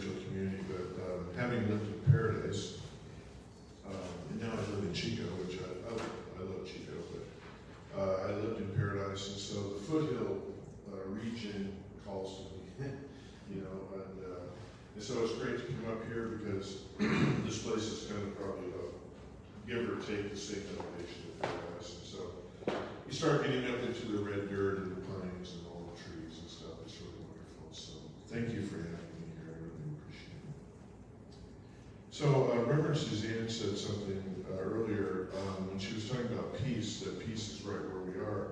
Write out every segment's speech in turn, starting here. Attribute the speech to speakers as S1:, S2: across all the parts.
S1: spiritual community, but having lived in Paradise, and now I live in Chico, which I love Chico, but I lived in Paradise, and so the foothill region calls to me, you know, and so it's great to come up here because this place is kind of probably about, give or take, the same elevation of Paradise, and so you start getting up into the red dirt and the pines and all the trees and stuff. It's really wonderful. So thank you for having me here. I really appreciate it. So Reverend Suzanne said something earlier when she was talking about peace, that peace is right where we are,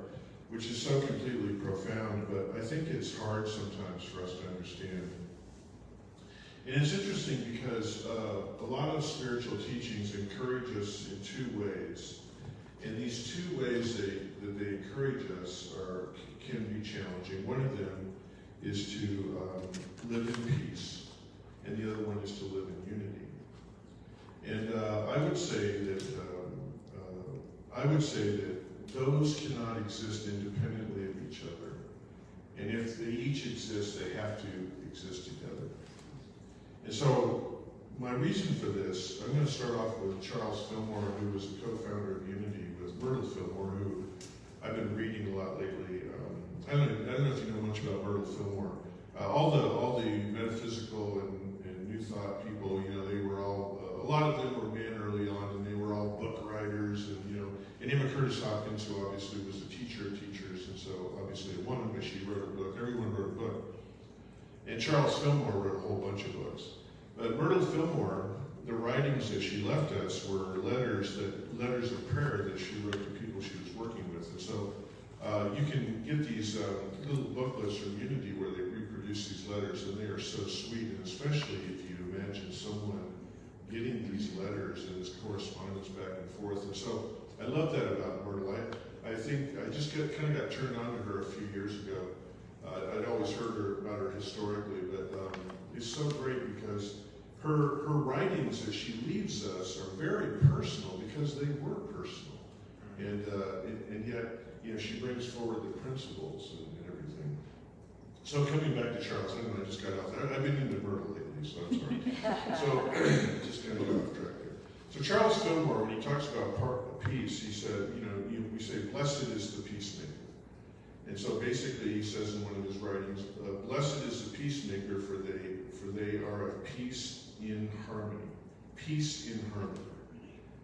S1: which is so completely profound, but I think it's hard sometimes for us to understand. And it's interesting because a lot of spiritual teachings encourage us in two ways. And these two ways that they encourage us can be challenging. One of them is to live in peace, and the other one is to live in unity. And I would say that those cannot exist independently of each other. And if they each exist, they have to exist together. And so my reason for this, I'm going to start off with Charles Fillmore, who was a co-founder of Unity with Myrtle Fillmore, who I've been reading a lot lately. I don't know if you know much about Myrtle Fillmore. All the metaphysical and New Thought people, you know, they were all, a lot of them were men early on, and they were all book writers, and you know, and Emma Curtis Hopkins, who obviously was a teacher of teachers, and so obviously a woman, but she wrote a book. Everyone wrote a book. And Charles Fillmore wrote a whole bunch of books. But Myrtle Fillmore, the writings that she left us were letters of prayer that she wrote to people she was working with. And so you can get these little booklets from Unity where they reproduce these letters, and they are so sweet, and especially if you imagine someone getting these letters and this correspondence back and forth. And so I love that about Myrtle. I think I just kind of got turned on to her a few years ago. I'd always heard about her historically, but it's so great because her writings as she leaves us are very personal because they were personal, and yet, you know, she brings forward the principles and everything. So coming back to Charles, I don't know, I just got off there. I've been into Myrtle lately, so I'm sorry. So just kind of got off track there. So Charles Fillmore, when he talks about peace, he said, you know, we say, blessed is the peacemaker. And so basically he says in one of his writings, blessed is the peacemaker, for they are of peace in harmony. Peace in harmony.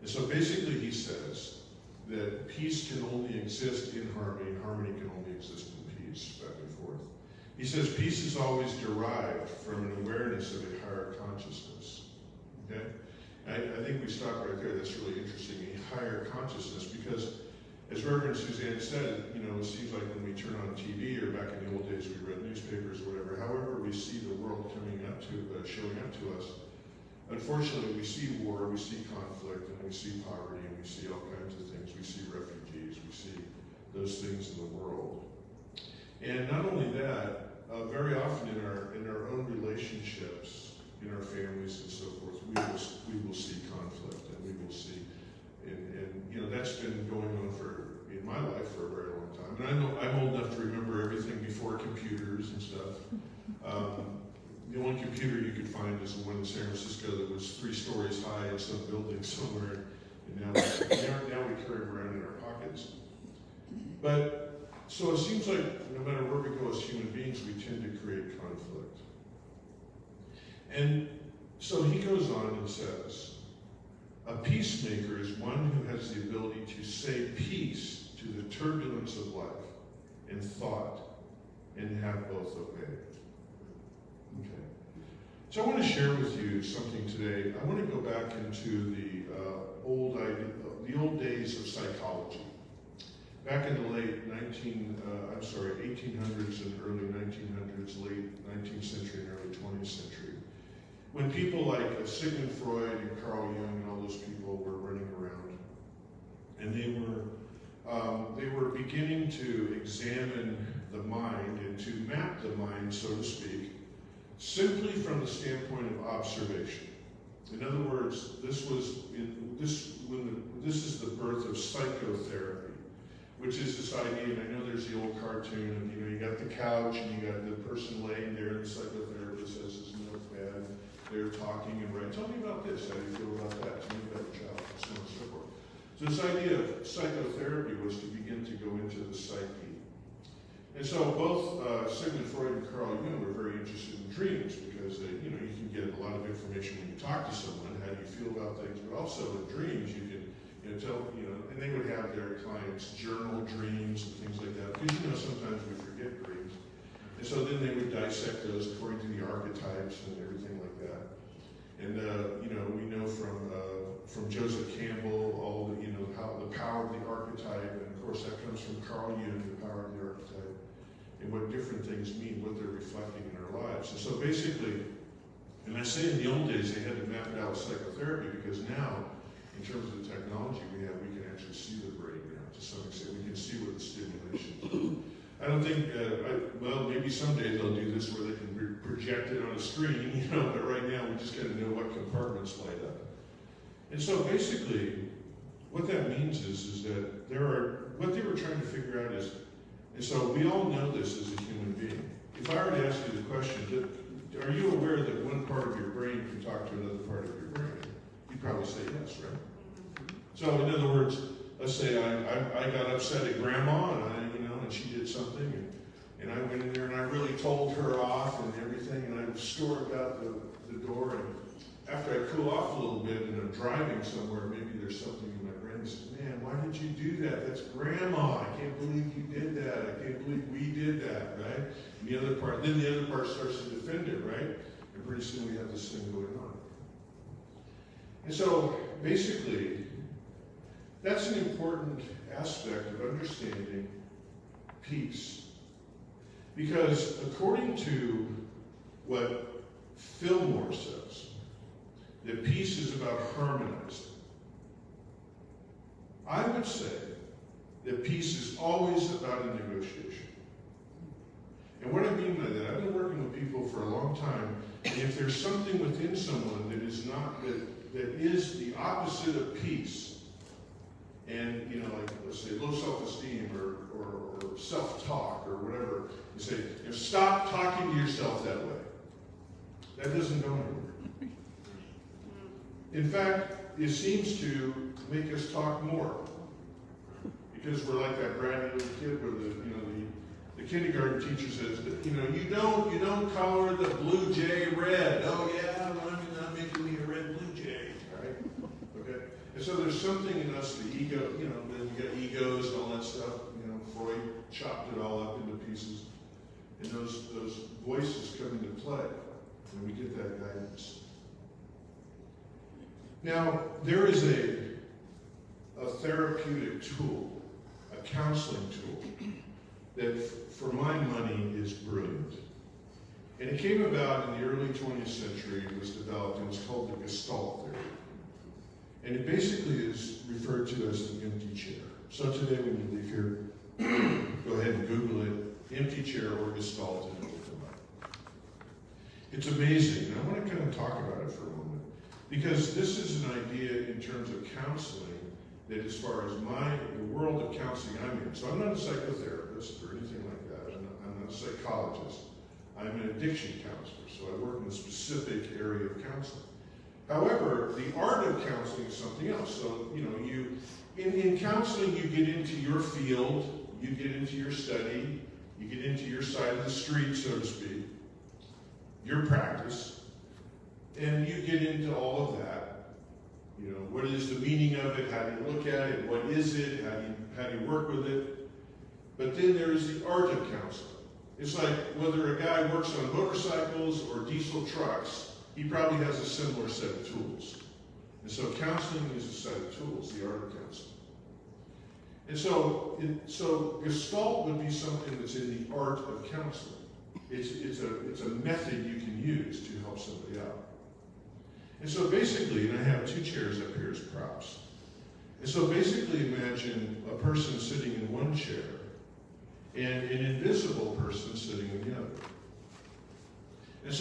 S1: And so basically he says that peace can only exist in harmony, and harmony can only exist in peace, back and forth. He says peace is always derived from an awareness of a higher consciousness. Okay? I think we stop right there. That's really interesting. A higher consciousness, because as Reverend Suzanne said, you know, it seems like when we turn on TV, or back in the old days we read newspapers or whatever, however we see the world showing up to us, unfortunately we see war, we see conflict, and we see poverty, and we see all kinds of things. We see refugees, we see those things in the world. And not only that, very often in our own relationships, in our families and so forth, we will see conflict, and we will see, and you know, that's been going on in my life for a very long time. And I know I'm old enough to remember everything before computers and stuff. The only computer you could find is the one in San Francisco that was 3 stories high in some building somewhere, and now we carry them around in our pockets. But so it seems like no matter where we go as human beings, we tend to create conflict. And so he goes on and says, a peacemaker is one who has the ability to say peace to the turbulence of life and thought, and have both obey. Okay. So I want to share with you something today. I want to go back into the old days of psychology. Back in the late 1800s and early 1900s, late 19th century and early 20th century, when people like Sigmund Freud and Carl Jung and all those people were running around, and they were beginning to examine the mind and to map the mind, so to speak, simply from the standpoint of observation. In other words, this is the birth of psychotherapy, which is this idea, and I know there's the old cartoon of, you know, you got the couch and you got the person laying there, and the psychotherapist has his notepad, they're talking and writing. Tell me about this. How do you feel about that? Tell me about your child, and so on and so forth. So this idea of psychotherapy was to begin to go into the psyche. And so both Sigmund Freud and Carl Jung were very interested in dreams because you can get a lot of information when you talk to someone. How do you feel about things? But also in dreams, you can tell, and they would have their clients journal dreams and things like that because sometimes we forget dreams. And so then they would dissect those according to the archetypes and everything like that. And we know from Joseph Campbell all the how the power of the archetype, and of course that comes from Carl Jung, the power of the archetype, and what different things mean, what they're reflecting in our lives. And so basically, and I say in the old days they had to map it out with psychotherapy because now, in terms of the technology we have, we can actually see the brain now to some extent. We can see what the stimulation is. I don't think, well, maybe someday they'll do this where they can project it on a screen, but right now we just got to know what compartments light up. And so basically, what that means is that what they were trying to figure out is, and so we all know this as a human being. If I were to ask you the question, are you aware that one part of your brain can talk to another part of your brain? You'd probably say yes, right? So in other words, let's say I got upset at grandma and she did something and I went in there and I really told her off and everything and I stormed out the door and after I cool off a little bit and I'm driving somewhere, maybe there's something in my brain that says, man, why did you do that? That's grandma. I can't believe you did that. I can't believe we did that, right? And the other part starts to defend it, right? And pretty soon we have this thing going on. And so basically, that's an important aspect of understanding peace. Because according to what Fillmore says, that peace is about harmonizing. I would say that peace is always about a negotiation. And what I mean by that, I've been working with people for a long time, and if there's something within someone that is not, that is the opposite of peace, and like let's say low self-esteem or self-talk or whatever, you say, stop talking to yourself that way. That doesn't go anywhere. In fact, it seems to make us talk more because we're like that bratty little kid where the kindergarten teacher says that you don't color the blue jay red. Oh yeah, I'm making me a red blue jay, right? Okay. And so there's something in us, the ego. Then you got egos and all that stuff. Freud chopped it all up into pieces, and those voices come into play, and we get that guidance. Now, there is a therapeutic tool, a counseling tool, that for my money is brilliant. And it came about in the early 20th century. It was developed, and it's called the Gestalt theory. And it basically is referred to as the empty chair. So today when you leave here, go ahead and Google it, empty chair or Gestalt, and it will come up. It's amazing, and I want to kind of talk about it for a moment. Because this is an idea in terms of counseling that as far as the world of counseling I'm in. So I'm not a psychotherapist or anything like that. I'm not a psychologist. I'm an addiction counselor. So I work in a specific area of counseling. However, the art of counseling is something else. So, in counseling, you get into your field, you get into your study, you get into your side of the street, so to speak, your practice. And you get into all of that. What is the meaning of it? How do you look at it? What is it? How do you work with it? But then there is the art of counseling. It's like whether a guy works on motorcycles or diesel trucks, he probably has a similar set of tools. And so counseling is a set of tools, the art of counseling. And so Gestalt would be something that's in the art of counseling. It's a method you can use to help somebody out. And so basically, and I have two chairs up here as props. And so basically imagine a person sitting in one chair and an invisible person sitting in the other. And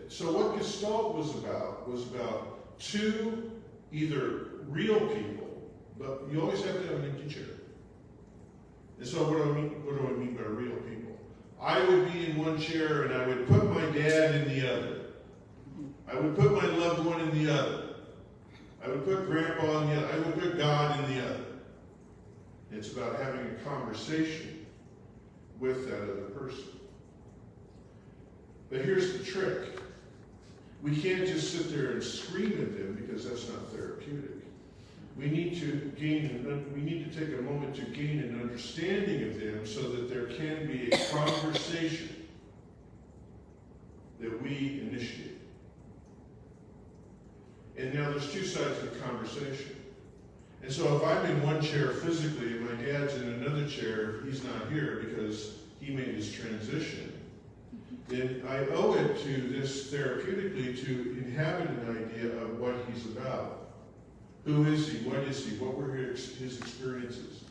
S1: so what Gestalt was about two either real people, but you always have to have an empty chair. And so what do I mean by real people? I would be in one chair and I would put my dad in the other. I would put my loved one in the other. I would put Grandpa in the other. I would put God in the other. It's about having a conversation with that other person. But here's the trick. We can't just sit there and scream at them because that's not therapeutic. We need to take a moment to gain an understanding of them so that there can be a conversation that we initiate. And now there's two sides of the conversation. And so if I'm in one chair physically and my dad's in another chair, he's not here because he made his transition, then I owe it to this therapeutically to inhabit an idea of what he's about. Who is he? What is he? What were his experiences?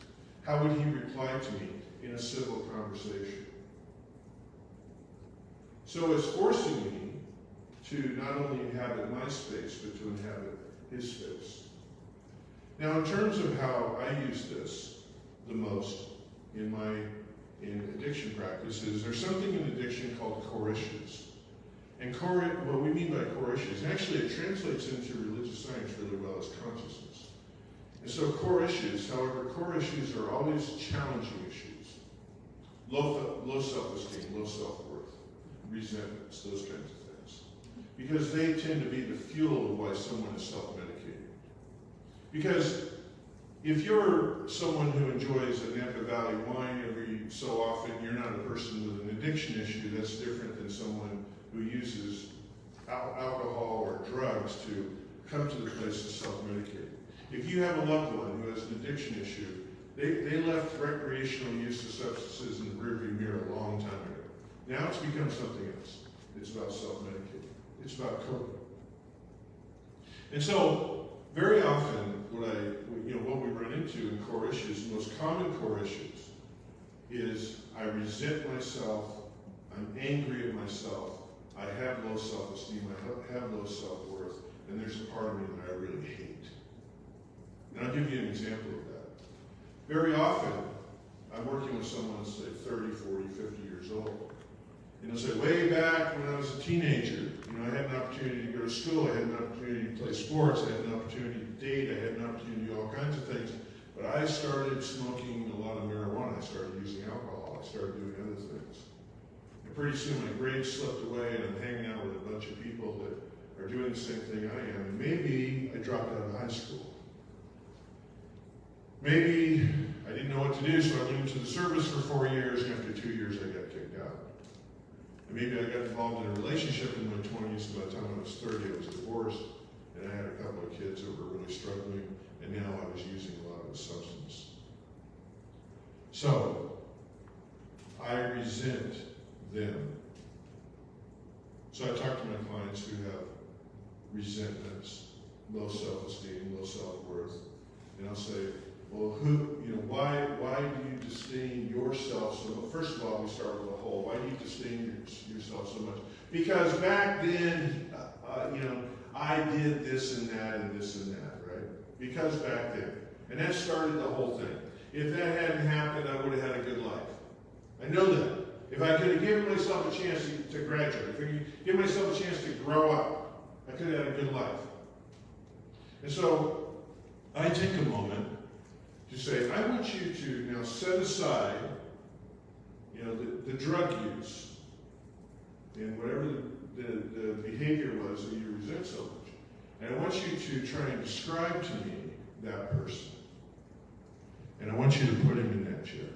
S1: How would he reply to me in a civil conversation? So it's forcing me to not only inhabit my space, but to inhabit his space. Now, in terms of how I use this the most in addiction practices, there's something in addiction called core issues. And what we mean by core issues, actually it translates into religious science really well as consciousness. And so core issues, however, core issues are always challenging issues. Low self-esteem, low self-worth, resentments, those kinds of things. Because they tend to be the fuel of why someone is self-medicating. Because if you're someone who enjoys a Napa Valley wine every so often, you're not a person with an addiction issue. That's different than someone who uses alcohol or drugs to come to the place to self-medicate. If you have a loved one who has an addiction issue, they left recreational use of substances in the rearview mirror a long time ago. Now it's become something else. It's about self-medicating. It's about coping. And so, very often, what we run into in core issues, the most common core issues, is I resent myself, I'm angry at myself, I have low self-esteem, I have low self-worth, and there's a part of me that I really hate. And I'll give you an example of that. Very often, I'm working with someone, say, 30, 40, 50 years old. And they'll say, way back when I was a teenager, I had an opportunity to go to school, I had an opportunity to play sports, I had an opportunity to date, I had an opportunity to do all kinds of things. But I started smoking a lot of marijuana, I started using alcohol, I started doing other things. And pretty soon my grades slipped away and I'm hanging out with a bunch of people that are doing the same thing I am. And maybe I dropped out of high school. Maybe I didn't know what to do, so I went into the service for 4 years, and after 2 years I got kicked out. And maybe I got involved in a relationship in my 20s, and by the time I was 30 I was divorced, and I had a couple of kids that were really struggling, and now I was using a lot of the substance. So, I resent them. So I talk to my clients who have resentments, low self-esteem, low self-worth, and I'll say, well, why do you disdain yourself so much? First of all, we start with a whole. Why do you disdain yourself so much? Because back then, I did this and that and this and that, right? Because back then. And that started the whole thing. If that hadn't happened, I would have had a good life. I know that. If I could have given myself a chance to graduate, if I could give myself a chance to grow up, I could have had a good life. And so, I take a moment to say, I want you to now set aside, the drug use and whatever the behavior was that you resent so much. And I want you to try and describe to me that person. And I want you to put him in that chair.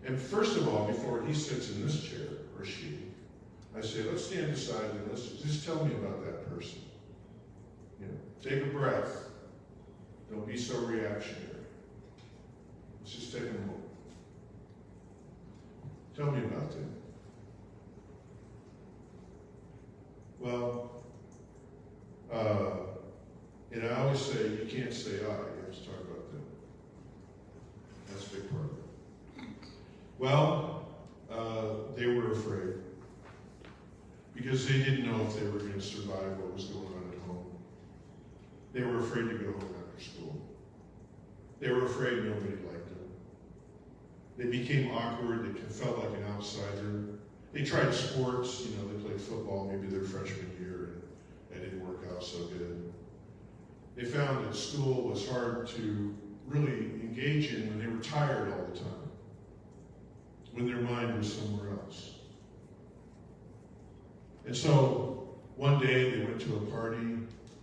S1: And first of all, before he sits in this chair, or she, I say, let's stand aside and let's just tell me about that person. Take a breath. Don't be so reactionary. Let's just take a moment. Tell me about them. Well, and I always say, you can't say I, you have to talk about them. That's a big part of it. Well, they were afraid because they didn't know if they were going to survive what was going on at home. They were afraid to go home after school. They were afraid nobody liked them. They became awkward, they felt like an outsider. They tried sports, they played football maybe their freshman year, and it didn't work out so good. They found that school was hard to really engage in when they were tired all the time, when their mind was somewhere else. And so one day they went to a party,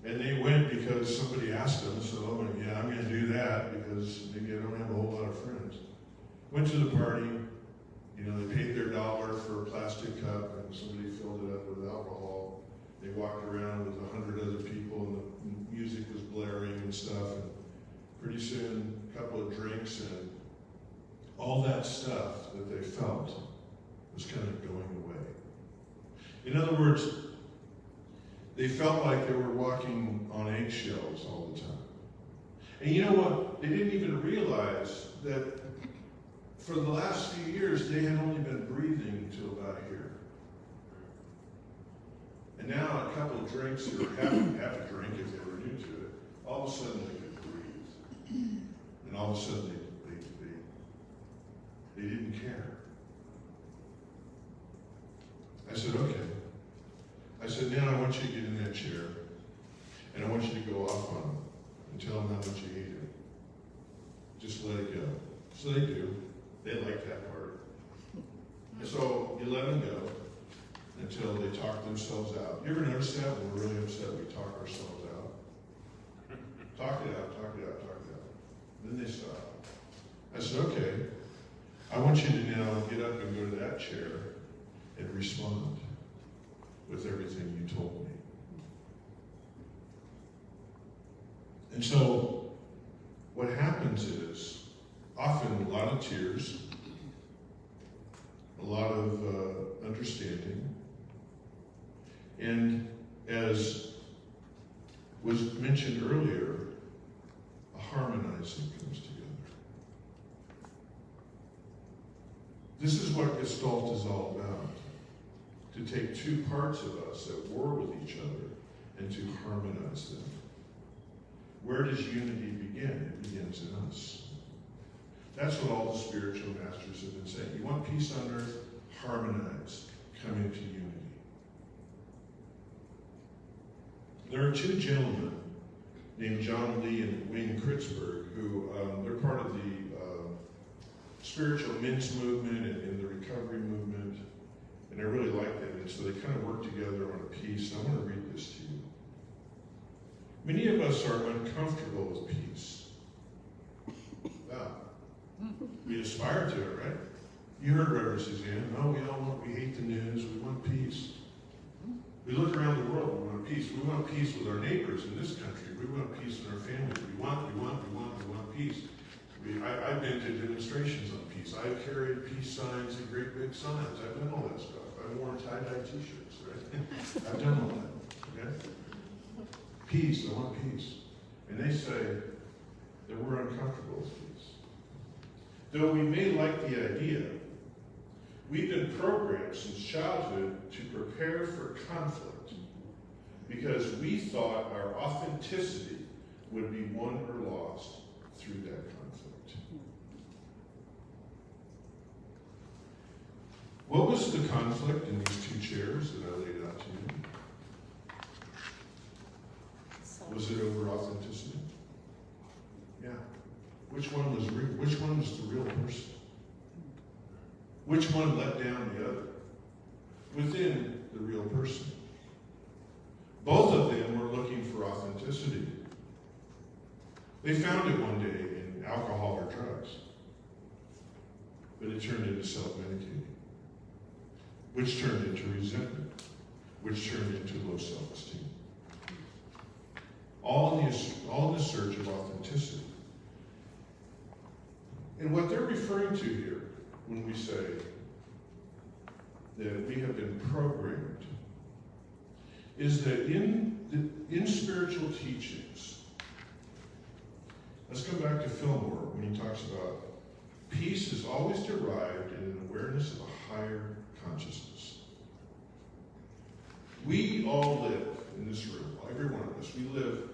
S1: and they went because somebody asked them, so yeah, I'm going to do that because maybe I don't have a whole lot of friends. Went to the party, they paid their $1 for a plastic cup, and somebody filled it up with alcohol. They walked around with 100 other people, and the music was blaring and stuff, and pretty soon, a couple of drinks, and all that stuff that they felt was kind of going away. In other words, they felt like they were walking on eggshells all the time. And you know what? They didn't even realize that for the last few years, they had only been breathing to about here. And now a couple of drinks, or half a drink if they were new to it, all of a sudden they could breathe. And all of a sudden they didn't care. I said, okay. I said, now I want you to get in that chair, and I want you to go off on them and tell them how much you hate them. Just let it go. So they do. They like that part. And so you let them go until they talk themselves out. You ever notice that when we're really upset, we talk ourselves out? Talk it out, talk it out, talk it out. Then they stop. I said, okay, I want you to now get up and go to that chair and respond with everything you told me. And so what happens is often a lot of tears, a lot of understanding, and as was mentioned earlier, a harmonizing comes together. This is what Gestalt is all about. To take two parts of us at war with each other and to harmonize them. Where does unity begin? It begins in us. That's what all the spiritual masters have been saying. You want peace on earth? Harmonize. Come into unity. There are two gentlemen named John Lee and Wayne Kritzberg who they're part of the spiritual men's movement and the recovery movement. And I really like them, and so they kind of work together on a piece. And I want to read this to you. Many of us are uncomfortable with peace. Wow. We aspire to it, right? You heard Reverend Suzanne. Oh, we hate the news. We want peace. We look around the world. We want peace. We want peace with our neighbors in this country. We want peace in our families. We want peace. I've been to demonstrations on peace. I've carried peace signs and great big signs. I've done all that stuff. I've worn tie-dye t-shirts, right? I've done all that, okay? Peace, I want peace. And they say that we're uncomfortable with peace. Though we may like the idea, we've been programmed since childhood to prepare for conflict because we thought our authenticity would be won or lost through that conflict. What was the conflict in these two chairs that I laid out to you? Was it over authenticity? Yeah. Which one was real? Which one was the real person? Which one let down the other? Within the real person. Both of them were looking for authenticity. They found it one day in alcohol or drugs. But it turned into self-medicating, which turned into resentment, which turned into low self-esteem. All in the search of authenticity. And what they're referring to here when we say that we have been programmed is that in spiritual teachings, let's go back to Fillmore when he talks about peace is always derived in an awareness of a higher consciousness. We all live in this room, every one of us, we live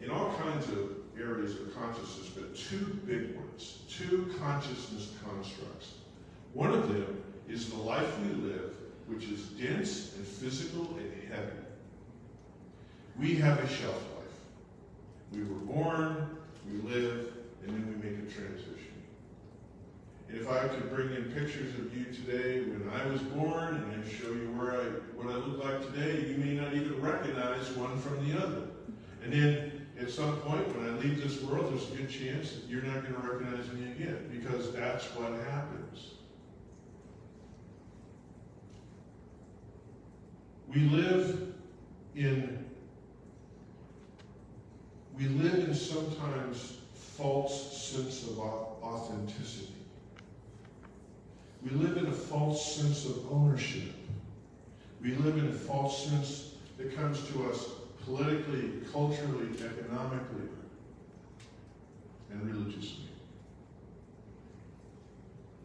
S1: in all kinds of areas of consciousness, but two big ones, two consciousness constructs. One of them is the life we live which is dense and physical and heavy. We have a shelf life. We were born, we live, and then we make a transition. And if I could bring in pictures of you today when I was born and I show you what I look like today, you may not even recognize one from the other. And then at some point when I leave this world, there's a good chance that you're not going to recognize me again, because that's what happens. We live in sometimes false sense of authenticity. We live in a false sense of ownership. We live in a false sense that comes to us politically, culturally, economically, and religiously.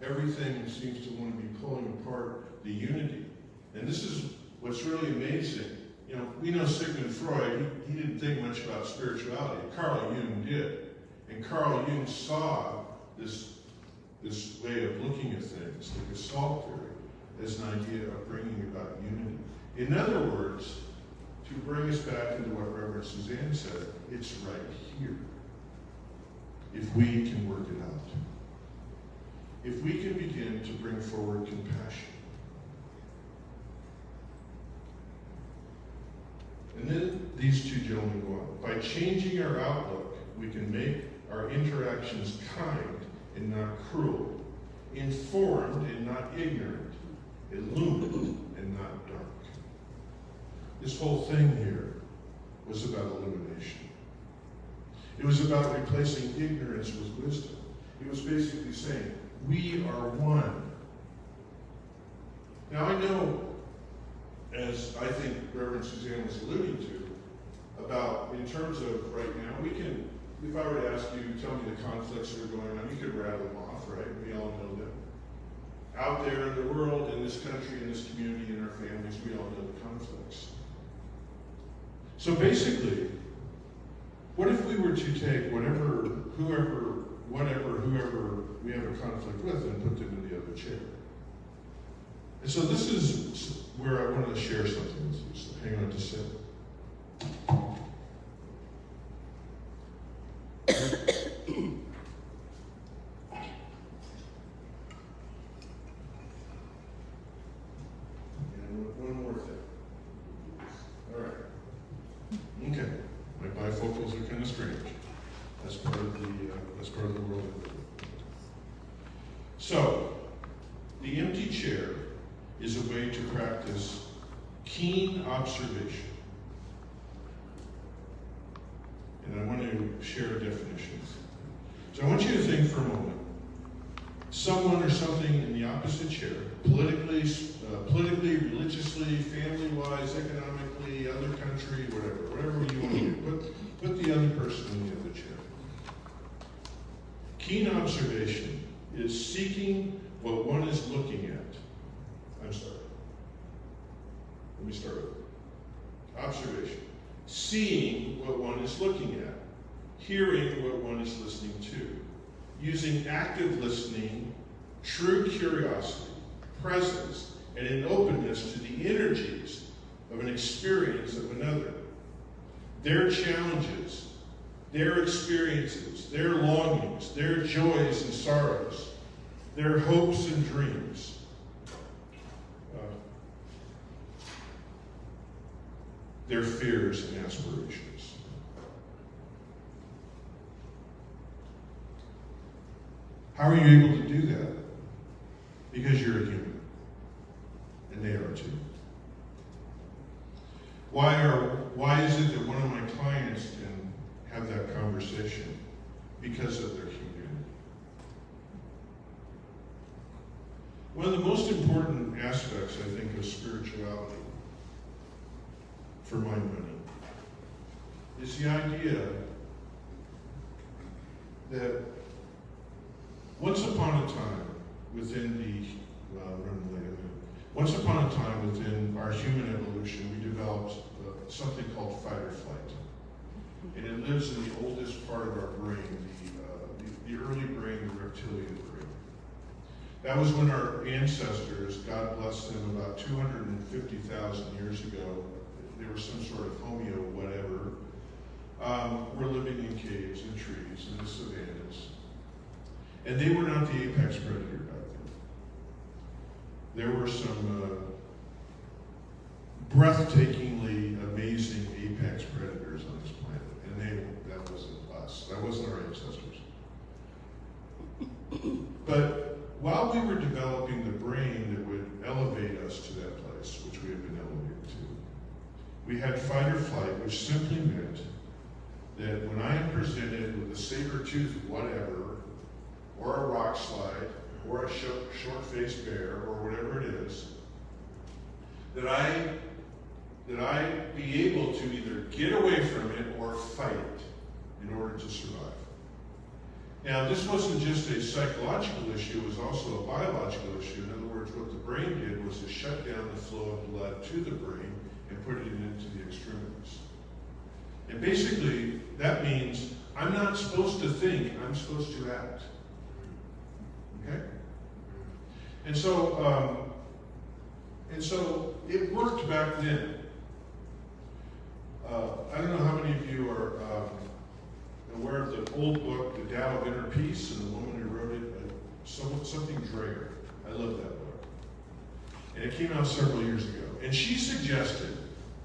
S1: Everything seems to want to be pulling apart the unity. And this is what's really amazing. You know, we know Sigmund Freud, he didn't think much about spirituality. Carl Jung did. And Carl Jung saw this way of looking at things, the Gestalt theory, as an idea of bringing about unity. In other words, to bring us back into what Reverend Suzanne said, it's right here. If we can work it out. If we can begin to bring forward compassion. And then these two gentlemen go on. By changing our outlook, we can make our interactions kind and not cruel, informed and not ignorant, illumined and not dark. This whole thing here was about illumination. It was about replacing ignorance with wisdom. It was basically saying, we are one. Now I know, as I think Reverend Suzanne was alluding to, about in terms of right now, we can, if I were to ask you, tell me the conflicts that are going on, you could rattle them off, right? We all know them. Out there in the world, in this country, in this community, in our families, we all know the conflicts. So basically, what if we were to take whoever we have a conflict with and put them in the other chair? And so this is where I wanted to share something with you, so hang on just a second. And one more thing. All right. Okay. My bifocals are kind of strange. That's part of the world. So, the empty chair is a way to practice keen observation. And I want to share a definition. So I want you to think for a moment. Someone or something in the opposite chair, politically, religiously, family-wise, economically, other country, whatever you want to do. Put the other person in the other chair. Keen observation is seeking what one is looking at. I'm sorry. Let me start over. Observation. Seeing what one is looking at. Hearing what one is listening to. Using active listening, true curiosity, presence, and an openness to the energies of an experience of another. Their challenges, their experiences, their longings, their joys and sorrows, their hopes and dreams. Their fears and aspirations. How are you able to do that? Because you're a human, and they are too. Why is it that one of my clients can have that conversation? Because of their humanity. One of the most important aspects, I think, of spirituality, for my money, is the idea that once upon a time within our human evolution, we developed something called fight or flight. And it lives in the oldest part of our brain, the early brain, the reptilian brain. That was when our ancestors, God bless them, about 250,000 years ago, they were some sort of Homo whatever, were living in caves and trees in the savannas. And they were not the apex predator back then. There were some breathtakingly amazing apex predators on this planet, and that wasn't us. That wasn't our ancestors. But while we were developing the brain that would elevate us to that place, which we have been elevated to, we had fight or flight, which simply meant that when I am presented with a saber-toothed whatever, or a rock slide, or a short-faced bear, or whatever it is, that I be able to either get away from it or fight it in order to survive. Now, this wasn't just a psychological issue, it was also a biological issue. In other words, what the brain did was to shut down the flow of blood to the brain and put it into the extremities. And basically, that means I'm not supposed to think, I'm supposed to act. Okay? And so it worked back then. I don't know how many of you are aware of the old book, The Tao of Inner Peace, and the woman who wrote it, something Dreyer. I love that book. And it came out several years ago. And she suggested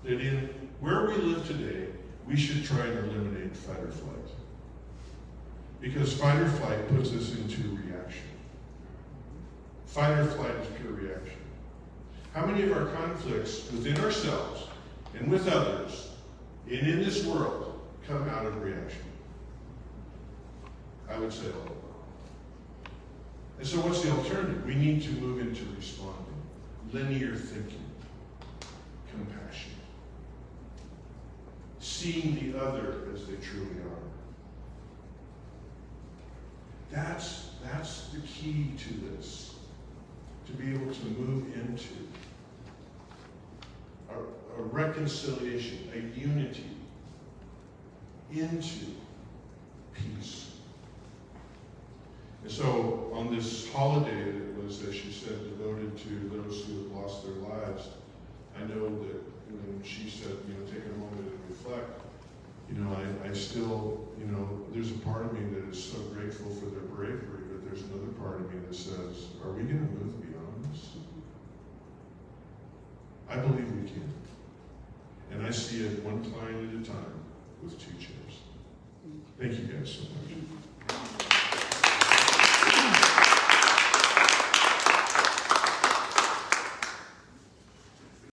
S1: that in where we live today, we should try and eliminate fight or flight. Because fight or flight puts us into reaction. Fight or flight is pure reaction. How many of our conflicts within ourselves and with others and in this world come out of reaction? I would say all of them. And so what's the alternative? We need to move into responding, linear thinking, compassion, seeing the other as they truly are. That's the key to this, to be able to move into a reconciliation, a unity, into peace. And so on this holiday that was, as she said, devoted to those who have lost their lives, I know that when she said, take a moment and reflect, I still, there's a part of me that is so grateful for their bravery, but there's another part of me that says, are we going to move beyond this? I believe we can. And I see it one client at a time with 2 chairs. Thank you guys so much.